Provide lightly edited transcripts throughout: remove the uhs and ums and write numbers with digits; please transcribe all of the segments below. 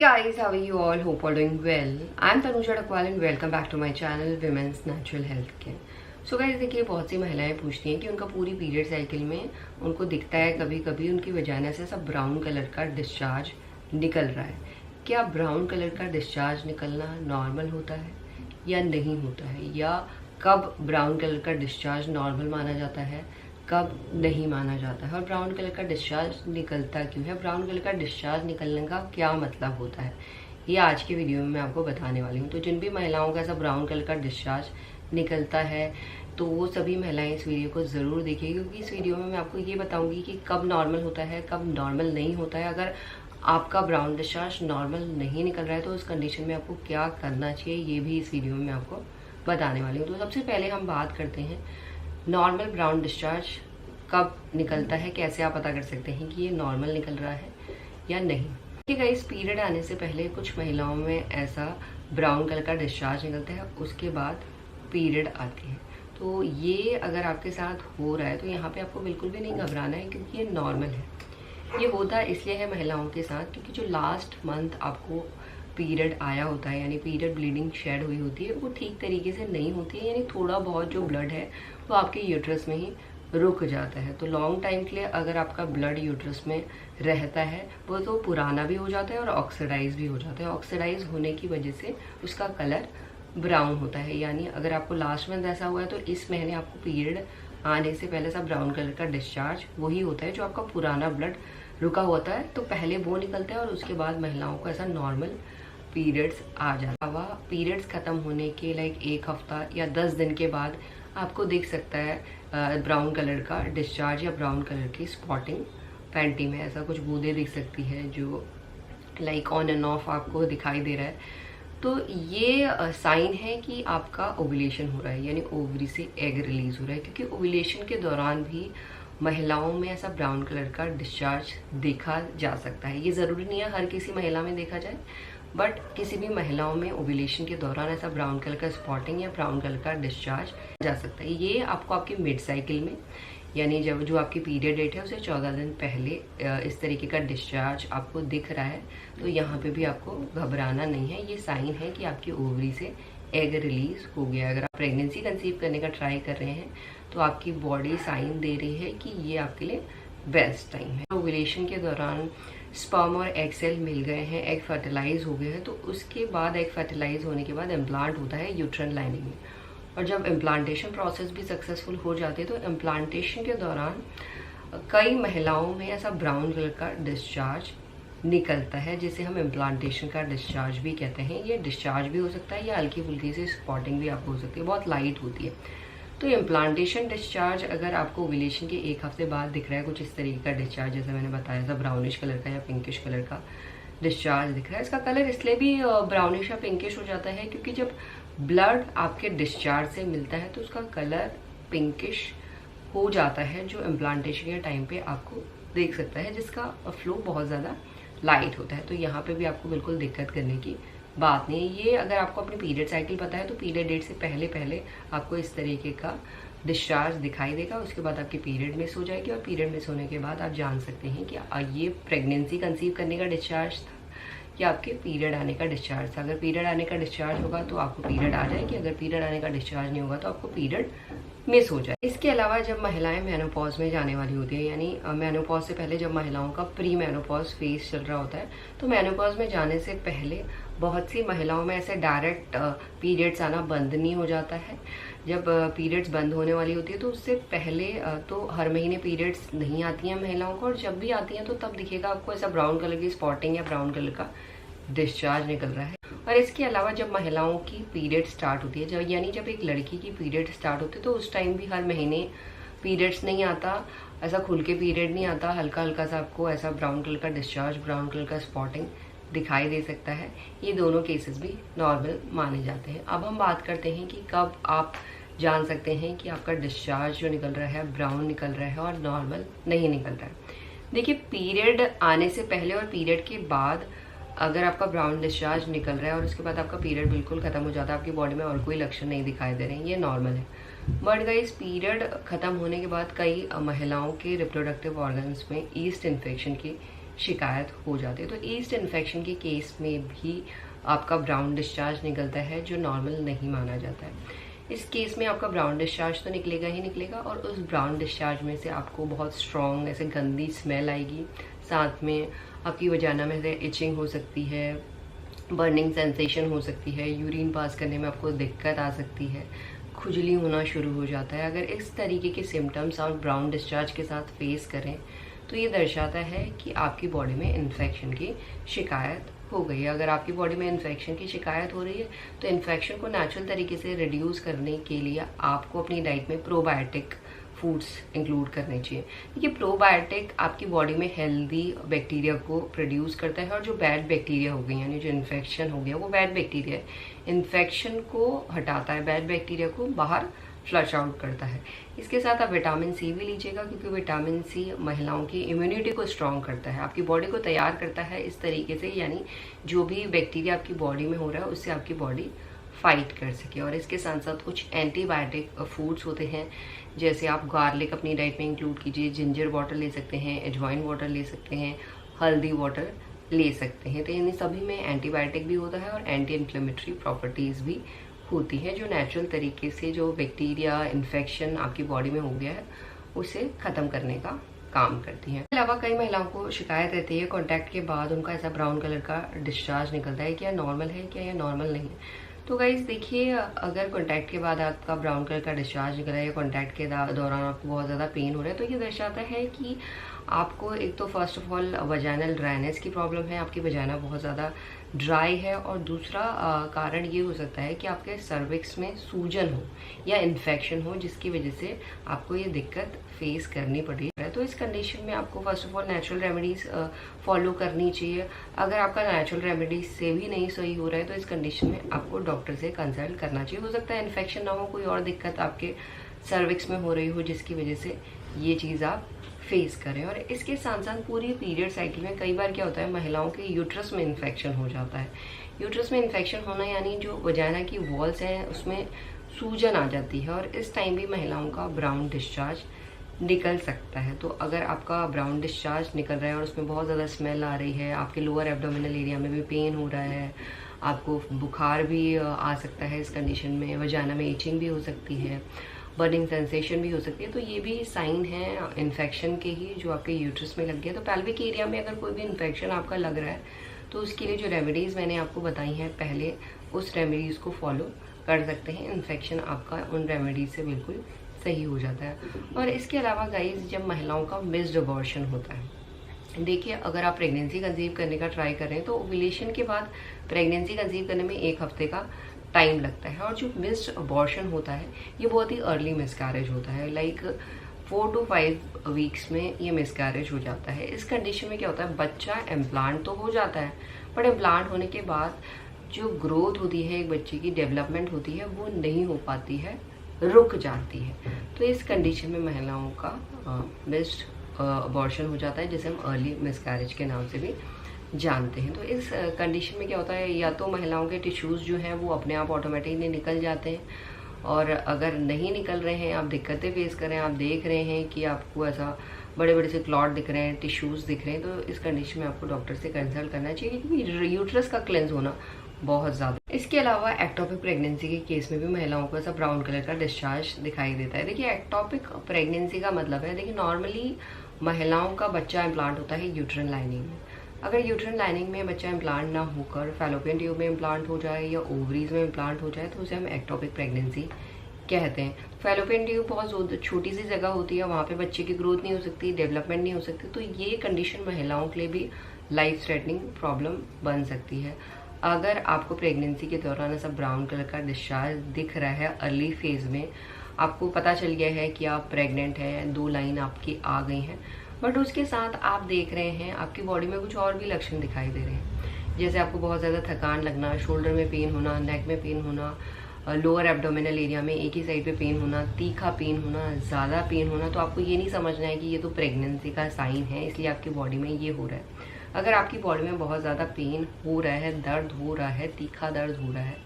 Guys, how are you all? Hope all doing well. I'm Tanuja Dakwal and welcome back to my channel Women's Natural Health Care. So guys देखिए, बहुत सी महिलाएं पूछती हैं कि उनका पूरी पीरियड साइकिल में उनको दिखता है कभी कभी उनकी वजाना से सब ब्राउन कलर का डिस्चार्ज निकल रहा है। क्या ब्राउन कलर का डिस्चार्ज निकलना नॉर्मल होता है या नहीं होता है, या कब ब्राउन कलर का डिस्चार्ज नॉर्मल माना जाता है, कब नहीं माना जाता है, और ब्राउन कलर का डिस्चार्ज निकलता क्यों है, ब्राउन कलर का डिस्चार्ज निकलने का क्या मतलब होता है, ये आज के वीडियो में मैं आपको बताने वाली हूँ। तो जिन भी महिलाओं का ऐसा ब्राउन कलर का डिस्चार्ज निकलता है तो वो सभी महिलाएं इस वीडियो को ज़रूर देखिए, क्योंकि इस वीडियो में मैं आपको ये बताऊंगी कि कब नॉर्मल होता है, कब नॉर्मल नहीं होता है। अगर आपका ब्राउन डिस्चार्ज नॉर्मल नहीं निकल रहा है तो उस कंडीशन में आपको क्या करना चाहिए, ये भी इस वीडियो में मैं आपको बताने वाली हूँ। तो सबसे पहले हम बात करते हैं नॉर्मल ब्राउन डिस्चार्ज कब निकलता है, कैसे आप पता कर सकते हैं कि ये नॉर्मल निकल रहा है या नहीं। ठीक है, इस पीरियड आने से पहले कुछ महिलाओं में ऐसा ब्राउन कलर का डिस्चार्ज निकलता है, उसके बाद पीरियड आती है। तो ये अगर आपके साथ हो रहा है तो यहाँ पे आपको बिल्कुल भी नहीं घबराना है, क्योंकि ये नॉर्मल है। ये होता इसलिए है महिलाओं के साथ क्योंकि जो लास्ट मंथ आपको पीरियड आया होता है, यानी पीरियड ब्लीडिंग शेड हुई होती है, वो ठीक तरीके से नहीं होती है, यानी थोड़ा बहुत जो ब्लड है वो आपके यूट्रस में ही रुक जाता है। तो लॉन्ग टाइम के लिए अगर आपका ब्लड यूट्रस में रहता है वो तो पुराना भी हो जाता है और ऑक्सीडाइज भी हो जाता है। ऑक्सीडाइज होने की वजह से उसका कलर ब्राउन होता है। यानी अगर आपको लास्ट मंथ ऐसा हुआ है तो इस महीने आपको पीरियड आने से पहले सब ब्राउन कलर का डिस्चार्ज वही होता है जो आपका पुराना ब्लड रुका होता है, तो पहले वो निकलता है और उसके बाद महिलाओं को ऐसा नॉर्मल पीरियड्स आ जाता है। पीरियड्स खत्म होने के लाइक एक हफ्ता या 10 दिन के बाद आपको दिख सकता है ब्राउन कलर का डिस्चार्ज या ब्राउन कलर की स्पॉटिंग पैंटी में ऐसा कुछ बूंदे दिख सकती है जो लाइक ऑन एंड ऑफ आपको दिखाई दे रहा है। तो ये साइन है कि आपका ओव्यूलेशन हो रहा है, यानी ओवरी से एग रिलीज हो रहा है, क्योंकि ओव्यूलेशन के दौरान भी महिलाओं में ऐसा ब्राउन कलर का डिस्चार्ज देखा जा सकता है। ये ज़रूरी नहीं है हर किसी महिला में देखा जाए, बट किसी भी महिलाओं में ओव्यूलेशन के दौरान ऐसा ब्राउन कलर का स्पॉटिंग या ब्राउन कलर का डिस्चार्ज जा सकता है। ये आपको आपकी मिड साइकिल में, यानी जब जो आपकी पीरियड डेट है उसे 14 दिन पहले इस तरीके का डिस्चार्ज आपको दिख रहा है, तो यहाँ पे भी आपको घबराना नहीं है। ये साइन है कि आपकी ओवरी से एग रिलीज हो गया। अगर आप प्रेगनेंसी कंसीव करने का ट्राई कर रहे हैं तो आपकी बॉडी साइन दे रही है कि ये आपके लिए बेस्ट टाइम है। ओव्यूलेशन के दौरान स्पर्म और एग सेल मिल गए हैं, एग फर्टिलाइज हो गए हैं, तो उसके बाद एग फर्टिलाइज होने के बाद इम्प्लांट होता है यूट्रन लाइनिंग में। और जब इम्प्लांटेशन प्रोसेस भी सक्सेसफुल हो जाती है तो इम्प्लांटेशन के दौरान कई महिलाओं में ऐसा ब्राउन कलर का डिस्चार्ज निकलता है, जिसे हम इम्प्लांटेशन का डिस्चार्ज भी कहते हैं। ये डिस्चार्ज भी हो सकता है या हल्की फुल्की से स्पॉटिंग भी आपको हो सकती है, बहुत लाइट होती है। तो इम्प्लांटेशन डिस्चार्ज अगर आपको ओव्यूलेशन के एक हफ्ते बाद दिख रहा है कुछ इस तरीके का डिस्चार्ज, जैसे मैंने बताया था ब्राउनिश कलर का या पिंकिश कलर का डिस्चार्ज दिख रहा है। इसका कलर इसलिए भी ब्राउनिश या पिंकिश हो जाता है क्योंकि जब ब्लड आपके डिस्चार्ज से मिलता है तो उसका कलर पिंकिश हो जाता है, जो इम्प्लांटेशन के टाइम पे आपको देख सकता है, जिसका फ्लो बहुत ज़्यादा लाइट होता है। तो यहाँ पे भी आपको बिल्कुल दिक्कत करने की बात नहीं है। ये अगर आपको अपनी पीरियड साइकिल पता है तो पीरियड डेट से पहले पहले आपको इस तरीके का डिस्चार्ज दिखाई देगा, उसके बाद आपकी पीरियड मिस हो जाएगी, और पीरियड मिस होने के बाद आप जान सकते हैं कि ये प्रेगनेंसी कंसीव करने का डिस्चार्ज था या आपके पीरियड आने का डिस्चार्ज था। अगर पीरियड आने का डिस्चार्ज होगा तो आपको पीरियड आ जाएगी, अगर पीरियड आने का डिस्चार्ज नहीं होगा तो आपको पीरियड मिस हो जाए। इसके अलावा जब महिलाएं मेनोपॉज में जाने वाली होती है, यानी मेनोपॉज से पहले जब महिलाओं का प्री मेनोपॉज फेज चल रहा होता है, तो मेनोपॉज में जाने से पहले बहुत सी महिलाओं में ऐसे डायरेक्ट पीरियड्स आना बंद नहीं हो जाता है। जब पीरियड्स बंद होने वाली होती है तो उससे पहले तो हर महीने पीरियड्स नहीं आती हैं महिलाओं को, और जब भी आती हैं तो तब दिखेगा आपको ऐसा ब्राउन कलर की स्पॉटिंग या ब्राउन कलर का डिस्चार्ज निकल रहा है। और इसके अलावा जब महिलाओं की पीरियड स्टार्ट होती है, जब यानी जब एक लड़की की पीरियड स्टार्ट होती है तो उस टाइम भी हर महीने पीरियड्स नहीं आता, ऐसा खुल के पीरियड नहीं आता, हल्का हल्का सा आपको ऐसा ब्राउन कलर का डिस्चार्ज, ब्राउन कलर का स्पॉटिंग दिखाई दे सकता है। ये दोनों केसेस भी नॉर्मल माने जाते हैं। अब हम बात करते हैं कि कब आप जान सकते हैं कि आपका डिस्चार्ज जो निकल रहा है ब्राउन निकल रहा है और नॉर्मल नहीं निकल रहा है। देखिए, पीरियड आने से पहले और पीरियड के बाद अगर आपका ब्राउन डिस्चार्ज निकल रहा है और उसके बाद आपका पीरियड बिल्कुल खत्म हो जाता है, आपकी बॉडी में और कोई लक्षण नहीं दिखाई दे रहे हैं, ये नॉर्मल है। बट गाइस, पीरियड खत्म होने के बाद कई महिलाओं के रिप्रोडक्टिव ऑर्गन्स में ईस्ट इन्फेक्शन की शिकायत हो जाती है। तो ईस्ट इन्फेक्शन के केस में भी आपका ब्राउन डिस्चार्ज निकलता है, जो नॉर्मल नहीं माना जाता है। इस केस में आपका ब्राउन डिस्चार्ज तो निकलेगा ही निकलेगा, और उस ब्राउन डिस्चार्ज में से आपको बहुत स्ट्रॉन्ग ऐसे गंदी स्मेल आएगी। साथ में आपकी वजाना में से इचिंग हो सकती है, बर्निंग सेंसेशन हो सकती है, यूरिन पास करने में आपको दिक्कत आ सकती है, खुजली होना शुरू हो जाता है। अगर इस तरीके के सिम्टम्स आप ब्राउन डिस्चार्ज के साथ फेस करें तो ये दर्शाता है कि आपकी बॉडी में इन्फेक्शन की शिकायत हो गई है। अगर आपकी बॉडी में इन्फेक्शन की शिकायत हो रही है तो इन्फेक्शन को नेचुरल तरीके से रिड्यूस करने के लिए आपको अपनी डाइट में प्रोबायोटिक फूड्स इंक्लूड करने चाहिए। देखिए, प्रोबायोटिक आपकी बॉडी में हेल्दी बैक्टीरिया को प्रोड्यूस करता है, और जो बैड बैक्टीरिया हो गई यानी जो इन्फेक्शन हो गया वो बैड बैक्टीरिया है, इन्फेक्शन को हटाता है, बैड बैक्टीरिया को बाहर फ्लश आउट करता है। इसके साथ आप विटामिन सी भी लीजिएगा, क्योंकि विटामिन सी महिलाओं की इम्यूनिटी को स्ट्रॉन्ग करता है, आपकी बॉडी को तैयार करता है इस तरीके से, यानी जो भी बैक्टीरिया आपकी बॉडी में हो रहा है उससे आपकी बॉडी फाइट कर सके। और इसके साथ साथ कुछ एंटीबायोटिक फूड्स होते हैं, जैसे आप गार्लिक अपनी डाइट में इंक्लूड कीजिए, जिंजर वाटर ले सकते हैं, एजवाइन वाटर ले सकते हैं, हल्दी वाटर ले सकते हैं। तो इन सभी में एंटीबायोटिक भी होता है और एंटी इन्फ्लेमेटरी प्रॉपर्टीज़ भी होती है, जो नेचुरल तरीके से जो बैक्टीरिया इन्फेक्शन आपकी बॉडी में हो गया है उसे ख़त्म करने का काम करती हैं। इसके अलावा कई महिलाओं को शिकायत रहती है कॉन्टैक्ट के बाद उनका ऐसा ब्राउन कलर का डिस्चार्ज निकलता है, क्या नॉर्मल है क्या या नॉर्मल नहीं है। तो गाइज देखिए, अगर कॉन्टैक्ट के बाद आपका ब्राउन कलर का डिस्चार्ज निकल रहा है या कॉन्टैक्ट के दौरान आपको बहुत ज़्यादा पेन हो रहा है, तो ये दर्शाता है कि आपको एक तो first of all vaginal dryness की प्रॉब्लम है, आपकी वजाइना बहुत ज़्यादा ड्राई है, और दूसरा कारण ये हो सकता है कि आपके सर्विक्स में सूजन हो या इन्फेक्शन हो, जिसकी वजह से आपको ये दिक्कत फेस करनी पड़ रही है। तो इस कंडीशन में आपको first of all natural remedies follow करनी चाहिए। अगर आपका नेचुरल रेमेडीज से भी नहीं सही हो रहा है तो इस कंडीशन में आपको डॉक्टर से कंसल्ट करना चाहिए। हो सकता है इन्फेक्शन ना हो, कोई और दिक्कत आपके सर्विक्स में हो रही हो जिसकी वजह से ये चीज़ आप फेस करें। और इसके साथ साथ पूरी पीरियड साइकिल में कई बार क्या होता है, महिलाओं के यूट्रस में इन्फेक्शन हो जाता है। यूट्रस में इन्फेक्शन होना यानी जो वजाइना की वॉल्स हैं उसमें सूजन आ जाती है, और इस टाइम भी महिलाओं का ब्राउन डिस्चार्ज निकल सकता है। तो अगर आपका ब्राउन डिस्चार्ज निकल रहा है और उसमें बहुत ज़्यादा स्मेल आ रही है, आपके लोअर एब्डोमिनल एरिया में भी पेन हो रहा है, आपको बुखार भी आ सकता है, इस कंडीशन में वजाइना में इचिंग भी हो सकती है, बर्निंग सेंसेशन भी हो सकती है, तो ये भी साइन है इन्फेक्शन के ही जो आपके यूट्रस में लग गया। तो पेल्विक एरिया में अगर कोई भी इन्फेक्शन आपका लग रहा है तो उसके लिए जो रेमेडीज़ मैंने आपको बताई हैं पहले, उस रेमेडीज़ को फॉलो कर सकते हैं। इन्फेक्शन आपका उन रेमेडीज से बिल्कुल सही हो जाता है। और इसके अलावा गाइस, जब महिलाओं का मिस्ड अबॉर्शन होता है, देखिए अगर आप प्रेगनेंसी कंसीव करने का ट्राई कर रहे हैं तो ओव्यूलेशन के बाद प्रेगनेंसी कंसीव करने में 1 हफ्ते का टाइम लगता है। और जो मिस्ड अबॉर्शन होता है ये बहुत ही अर्ली मिसकैरेज होता है, लाइक 4 to 5 वीक्स में ये मिसकैरेज हो जाता है। इस कंडीशन में क्या होता है, बच्चा इम्प्लांट तो हो जाता है, बट इम्प्लांट होने के बाद जो ग्रोथ होती है, एक बच्चे की डेवलपमेंट होती है, वो नहीं हो पाती है, रुक जाती है। तो इस कंडीशन में महिलाओं का मिस्ड अबॉर्शन हो जाता है, जिसे हम अर्ली मिसकैरेज के नाम से भी जानते हैं। तो इस कंडीशन में क्या होता है, या तो महिलाओं के टिश्यूज़ जो हैं वो अपने आप ऑटोमेटिकली निकल जाते हैं, और अगर नहीं निकल रहे हैं, आप दिक्कतें फेस कर रहे हैं, आप देख रहे हैं कि आपको ऐसा बड़े बड़े से क्लॉट दिख रहे हैं, टिश्यूज़ दिख रहे हैं, तो इस कंडीशन में आपको डॉक्टर से कंसल्ट करना चाहिए, क्योंकि यूट्रस का क्लेंस होना बहुत ज़्यादा। इसके अलावा एक्टोपिक प्रेगनेंसी के केस में भी महिलाओं को ऐसा ब्राउन कलर का डिस्चार्ज दिखाई देता है। देखिए, एक्टोपिक प्रेगनेंसी का मतलब है, देखिए नॉर्मली महिलाओं का बच्चा इम्प्लांट होता है यूट्रन लाइनिंग में। अगर यूट्रन लाइनिंग में बच्चा इम्प्लांट ना होकर फैलोपियन ट्यूब में इम्प्लांट हो जाए या ओवरीज में इम्प्लांट हो जाए तो उसे हम एक्टोपिक प्रेगनेंसी कहते हैं। फैलोपियन ट्यूब बहुत छोटी सी जगह होती है, वहाँ पे बच्चे की ग्रोथ नहीं हो सकती, डेवलपमेंट नहीं हो सकती, तो ये कंडीशन महिलाओं के लिए भी लाइफ थ्रेटनिंग प्रॉब्लम बन सकती है। अगर आपको प्रेगनेंसी के दौरान ऐसा ब्राउन कलर का डिस्चार्ज दिख रहा है अर्ली फेज में, आपको पता चल गया है कि आप प्रेग्नेंट हैं, 2 लाइन आपकी आ गई हैं, बट उसके साथ आप देख रहे हैं आपकी बॉडी में कुछ और भी लक्षण दिखाई दे रहे हैं, जैसे आपको बहुत ज़्यादा थकान लगना, शोल्डर में पेन होना, नेक में पेन होना, लोअर एब्डोमिनल एरिया में एक ही साइड पे पेन होना, तीखा पेन होना, ज़्यादा पेन होना, तो आपको ये नहीं समझना है कि ये तो प्रेगनेंसी का साइन है, इसलिए आपकी बॉडी में ये हो रहा है। अगर आपकी बॉडी में बहुत ज़्यादा पेन हो रहा है, दर्द हो रहा है, तीखा दर्द हो रहा है,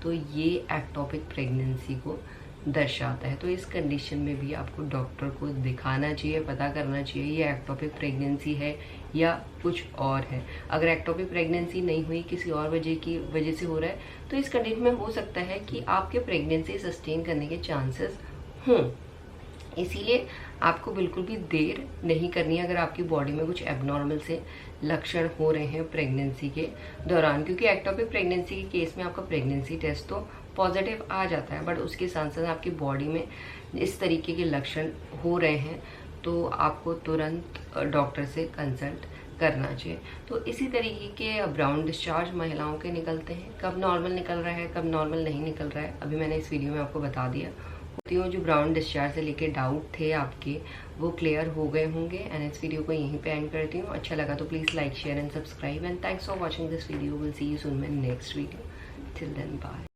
तो ये एक्टोपिक प्रेगनेंसी को दर्शाता है। तो इस कंडीशन में भी आपको डॉक्टर को दिखाना चाहिए, पता करना चाहिए ये एक्टोपिक प्रेगनेंसी है या कुछ और है। अगर एक्टोपिक प्रेगनेंसी नहीं हुई, किसी और वजह से हो रहा है, तो इस कंडीशन में हो सकता है कि आपके प्रेगनेंसी सस्टेन करने के चांसेस हों। इसीलिए आपको बिल्कुल भी देर नहीं करनी है अगर आपकी बॉडी में कुछ एबनॉर्मल से लक्षण हो रहे हैं प्रेगनेंसी के दौरान, क्योंकि एक्टोपिक प्रेगनेंसी के केस में आपका प्रेगनेंसी टेस्ट तो पॉजिटिव आ जाता है, बट उसके साथ साथ आपकी बॉडी में इस तरीके के लक्षण हो रहे हैं तो आपको तुरंत डॉक्टर से कंसल्ट करना चाहिए। तो इसी तरीके के ब्राउन डिस्चार्ज महिलाओं के निकलते हैं। कब नॉर्मल निकल रहा है, कब नॉर्मल नहीं निकल रहा है, अभी मैंने इस वीडियो में आपको बता दिया। होती हूँ जो ब्राउन डिस्चार्ज से लेके डाउट थे आपके, वो क्लियर हो गए होंगे। एंड इस वीडियो को यहीं पे एंड करती हूँ। अच्छा लगा तो please like, share and subscribe, and thanks for watching this video. Will see you soon my next video. Till then bye.